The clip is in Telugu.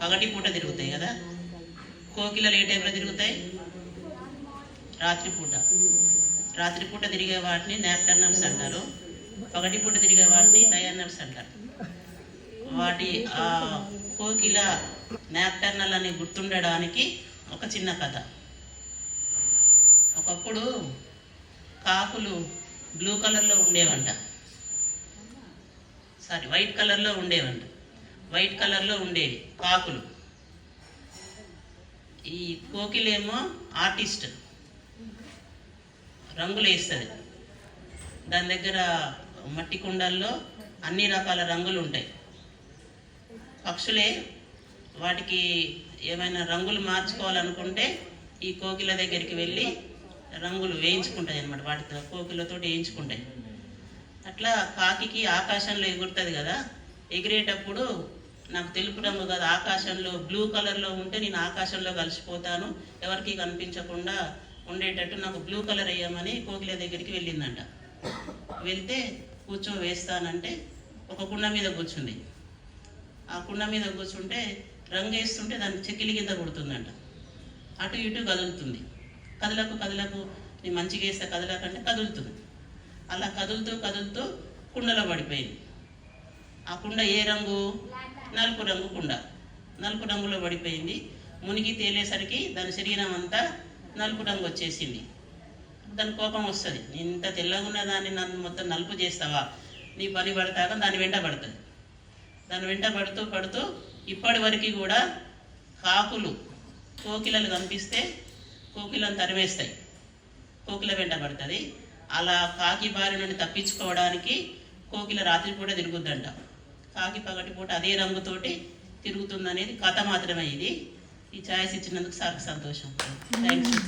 పగటిపూట తిరుగుతాయి కదా. కోకిలలు ఏ టైంలో తిరుగుతాయి? రాత్రిపూట. రాత్రిపూట తిరిగే వాటిని నాక్టర్నల్స్ అంటారు, పగటిపూట తిరిగే వాటిని డయర్నల్స్ అంటారు. వాటి ఆ కోకిల నాక్టర్నల్ అని గుర్తుండడానికి ఒక చిన్న కథ. ఒకప్పుడు కాకులు బ్లూ కలర్లో ఉండేవంట, వైట్ కలర్లో ఉండేవంట. వైట్ కలర్లో ఉండేవి కాకులు. ఈ కోకిలేమో ఆర్టిస్ట్, రంగులు వేస్తుంది. దాని దగ్గర మట్టి కుండల్లో అన్ని రకాల రంగులు ఉంటాయి. పక్షులే వాటికి ఏమైనా రంగులు మార్చుకోవాలనుకుంటే ఈ కోకిల దగ్గరికి వెళ్ళి రంగులు వేయించుకుంటాయి అన్నమాట. వాటితో కోకిలతో వేయించుకుంటాయి. అట్లా కాకికి ఆకాశంలో ఎగురుతుంది కదా, ఎగిరేటప్పుడు నాకు తెలుపు రంగు కదా, ఆకాశంలో బ్లూ కలర్లో ఉంటే నేను ఆకాశంలో కలిసిపోతాను, ఎవరికి కనిపించకుండా ఉండేటట్టు నాకు బ్లూ కలర్ వేయమని కోకిల దగ్గరికి వెళ్ళిందంట. వెళ్తే వేస్తానంటే ఒక కుండ మీద కూర్చుంది. ఆ కుండ మీద కూర్చుంటే రంగు వేస్తుంటే దానికి చెక్కిలి కింద కొడుతుందంట. అటు ఇటు కదులుతుంది. కదలకు కదలకు నీ మంచిగా వేస్తే కదలకంటే కదులుతుంది. అలా కదులుతూ కదులుతూ కుండలో పడిపోయింది. ఆ కుండ ఏ రంగు? నలుపు రంగు కుండ. నలుపు రంగులో పడిపోయింది. మునిగి తేలేసరికి దాని శరీరం అంతా నలుపు రంగు వచ్చేసింది. దాని కోపం వస్తుంది, ఇంత తెల్లగా ఉన్న దాన్ని నన్ను మొత్తం నలుపు చేస్తావా, నీ పని పడతాక దాని వెంట పడుతుంది. దాని వెంట పడుతూ ఇప్పటి వరకు కూడా కాకులు కోకిలలు కనిపిస్తే కోకిలను తరివేస్తాయి, కోకిల వెంట పడుతుంది. అలా కాకి బారి నుండి తప్పించుకోవడానికి కోకిల రాత్రిపూట తిరుగుద్దంట, కాకి పగటిపూట అదే రంగుతోటి తిరుగుతుందనేది కథ మాత్రమే. ఇది ఈ ఛాయిస్ ఇచ్చినందుకు చాలా సంతోషం. థ్యాంక్స్.